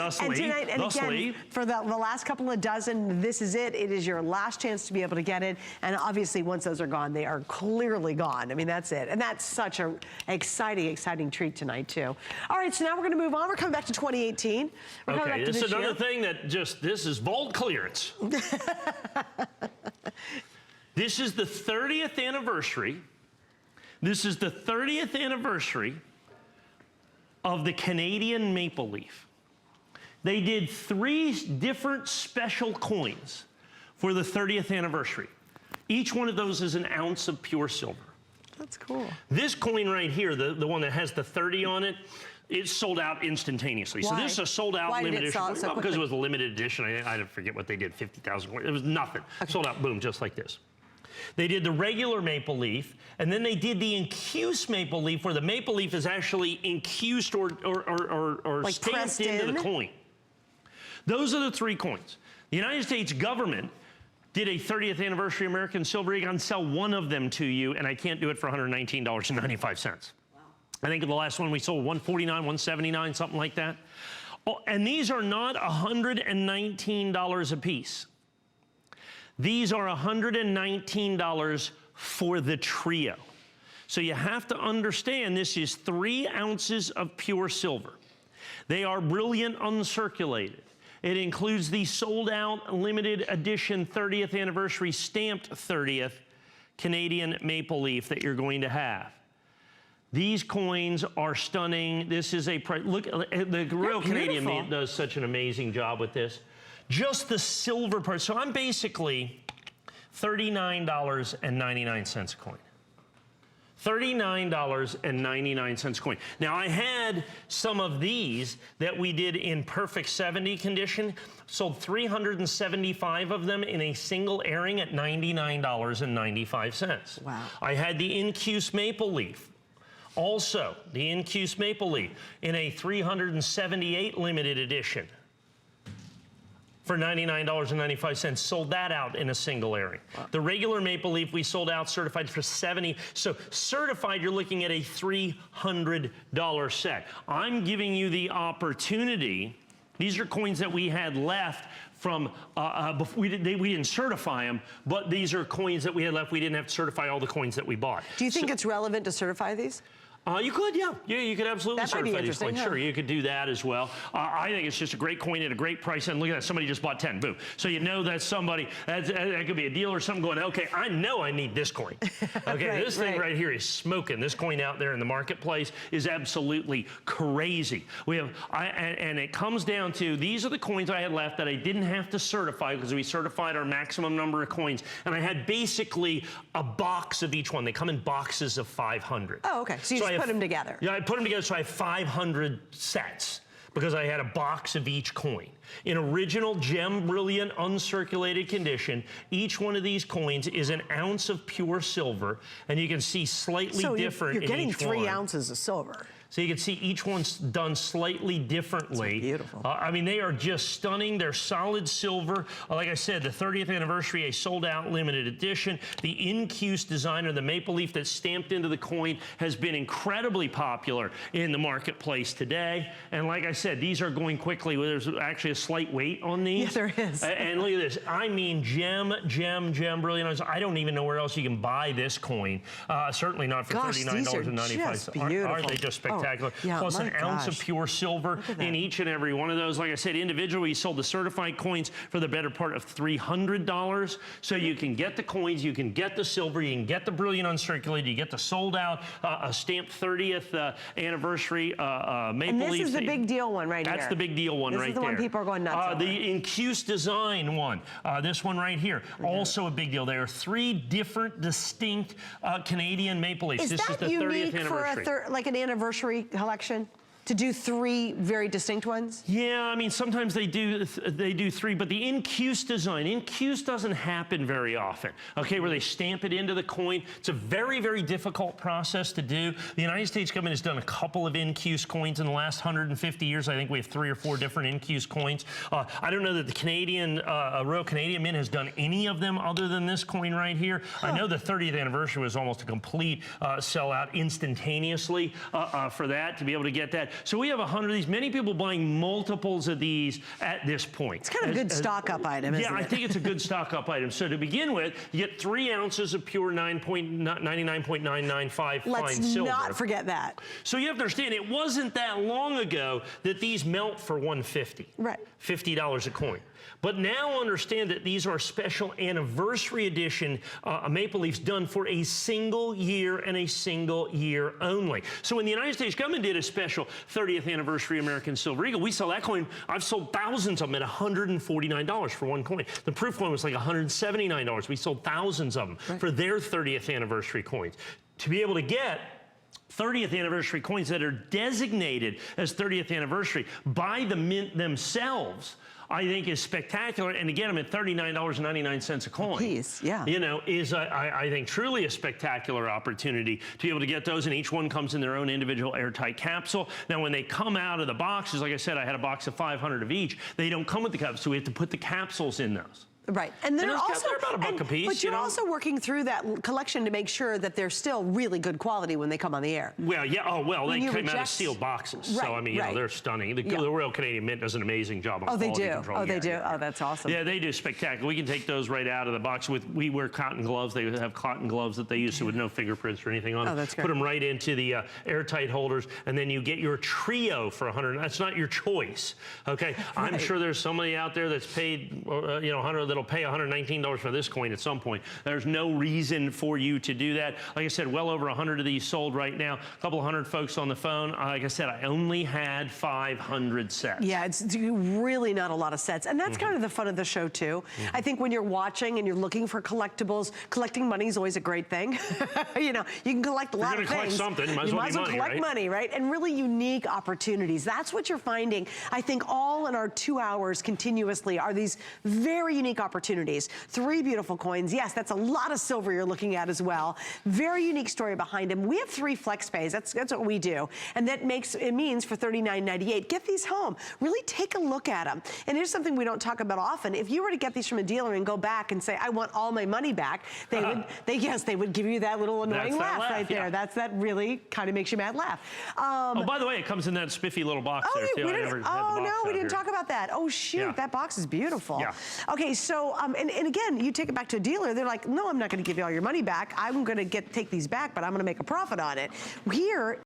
And tonight, and again, for the last couple of dozen, this is it. It is your last chance to be able to get it. And obviously, once those are gone, they are clearly gone. I mean, that's it. And that's such an exciting, exciting treat tonight, too. All right, so now we're going to move on. We're coming back to 2018. We're coming back to this is another thing that this is vault clearance. This is the 30th anniversary. This is the 30th anniversary of the Canadian maple leaf. They did 3 different special coins for the 30th anniversary. Each one of those is an ounce of pure silver. That's cool. This coin right here, the one that has the 30 on it, it's sold out instantaneously. Why? So this is a sold out limited edition. Why did it sell so because it was a limited edition. I forget what they did, 50,000 coins. It was nothing. Okay. Sold out, boom, just like this. They did the regular maple leaf, and then they did the infused maple leaf, where the maple leaf is actually infused or like stamped into the coin. Those are the 3 coins. The United States government did a 30th anniversary American silver. I can sell one of them to you, and I can't do it for $119.95. Wow. I think the last one we sold, $149, $179, something like that. Oh, and these are not $119 a piece. These are $119 for the trio. So you have to understand this is 3 ounces of pure silver. They are brilliant uncirculated. It includes the sold out limited edition 30th anniversary stamped 30th Canadian maple leaf that you're going to have. These coins are stunning. This is a, look, the Royal Canadian Mint does such an amazing job with this. Just the silver part. So I'm basically $39.99 a coin. $39.99 a coin. Now, I had some of these that we did in perfect 70 condition, sold 375 of them in a single airing at $99.95. Wow. I had the Incuse maple leaf. Also, the Incuse maple leaf in a 378 limited edition for $99.95, sold that out in a single airing. Wow. The regular maple leaf we sold out certified for $70. So certified, you're looking at a $300 set. I'm giving you the opportunity. These are coins that we had left from, we didn't certify them, but these are coins that we had left. We didn't have to certify all the coins that we bought. Do you think it's relevant to certify these? You could, yeah. Yeah, you could absolutely certify these coins. Huh? Sure, you could do that as well. I think it's just a great coin at a great price. And look at that, somebody just bought 10, boom. So you know that's somebody, that could be a deal or something going, okay, I know I need this coin. Okay, this thing right here is smoking. This coin out there in the marketplace is absolutely crazy. We have, and it comes down to, these are the coins I had left that I didn't have to certify because we certified our maximum number of coins. And I had basically a box of each one. They come in boxes of 500. Oh, okay. So you just put them together. Yeah, I put them together so I have 500 sets because I had a box of each coin. In original gem brilliant uncirculated condition, each one of these coins is an ounce of pure silver, and you can see slightly different in each one. You're getting 3 ounces of silver. So you can see each one's done slightly differently. That's beautiful. I mean, they are just stunning. They're solid silver. Like I said, the 30th anniversary, a sold-out limited edition. The Incuse designer, the maple leaf that's stamped into the coin, has been incredibly popular in the marketplace today. And like I said, these are going quickly. There's actually a slight weight on these. Yes, there is. And look at this. I mean, gem, brilliant. I don't even know where else you can buy this coin. Certainly not for $39.95. Aren't they just spectacular? Yeah, plus an ounce of pure silver in each and every one of those. Like I said, individually, we sold the certified coins for the better part of $300. So you can get the coins, you can get the silver, you can get the brilliant uncirculated, you get the sold out, a stamped 30th anniversary maple leaf. And this is the big deal one right here. That's the big deal one right there. This is the one people are going nuts over. The Incuse design one, this one right here, also a big deal. There are 3 different distinct Canadian maple leaves. This is the 30th anniversary. For like an anniversary collection? To do 3 very distinct ones? Yeah, I mean, sometimes they do 3, but the Incuse design, Incuse doesn't happen very often, okay, where they stamp it into the coin. It's a very, very difficult process to do. The United States government has done a couple of Incuse coins in the last 150 years. I think we have 3 or 4 different Incuse coins. I don't know that the Canadian, Royal Canadian Mint has done any of them other than this coin right here. I know the 30th anniversary was almost a complete sellout instantaneously for that, to be able to get that. So we have 100 of these. Many people buying multiples of these at this point. It's kind of a good stock-up item, isn't it? Yeah, I think it's a good stock-up item. So to begin with, you get 3 ounces of pure 99.995 fine silver. Let's not forget that. So you have to understand, it wasn't that long ago that these melt for $150. Right. $50 a coin. But now understand that these are special anniversary edition maple leafs done for a single year and a single year only. So when the United States government did a special 30th anniversary American Silver Eagle, we sell that coin. I've sold thousands of them at $149 for one coin. The proof coin was like $179. We sold thousands of them for their 30th anniversary coins. To be able to get 30th anniversary coins that are designated as 30th anniversary by the mint themselves, I think is spectacular. And again, I'm at $39.99 a coin. Please, yeah. You know, is I think truly a spectacular opportunity to be able to get those, and each one comes in their own individual airtight capsule. Now, when they come out of the boxes, like I said, I had a box of 500 of each. They don't come with the cups, so we have to put the capsules in those. Right, and they're also about $1 a piece. But you're also working through that collection to make sure that they're still really good quality when they come on the air. Well, yeah. Oh, well, they came out of sealed boxes, right, so I mean, you know, they're stunning. The Royal Canadian Mint does an amazing job on quality control. Oh, they do. Oh, that's awesome. Yeah, they do spectacular. We can take those right out of the box. We wear cotton gloves. They have cotton gloves that they use, so with no fingerprints or anything on them. Oh, that's great. Put them right into the airtight holders, and then you get your trio for $100. That's not your choice, okay? I'm sure there's somebody out there that's paid, you know, that'll pay $119 for this coin at some point. There's no reason for you to do that. Like I said, well over 100 of these sold right now. A couple hundred folks on the phone. Like I said, I only had 500 sets. Yeah, it's really not a lot of sets. And that's kind of the fun of the show, too. I think when you're watching and you're looking for collectibles, collecting money is always a great thing. You know, you can collect a lot of things. You're going to collect something. You might as well collect money, right? And really unique opportunities. That's what you're finding, I think, all in our 2 hours continuously are these very unique opportunities. 3 beautiful coins. Yes, that's a lot of silver you're looking at as well. Very unique story behind them. We have 3 flex pays. That's what we do. And that means for $39.98, get these home. Really take a look at them. And here's something we don't talk about often. If you were to get these from a dealer and go back and say, I want all my money back, they would give you that little annoying laugh right there. Yeah. That's that really kind of makes you mad laugh. Oh, by the way, it comes in that spiffy little box there, too. We didn't talk about that. Oh, shoot, that box is beautiful. Yeah. Okay, so, and again, you take it back to a dealer, they're like, no, I'm not going to give you all your money back. I'm going to take these back, but I'm going to make a profit on it. Here,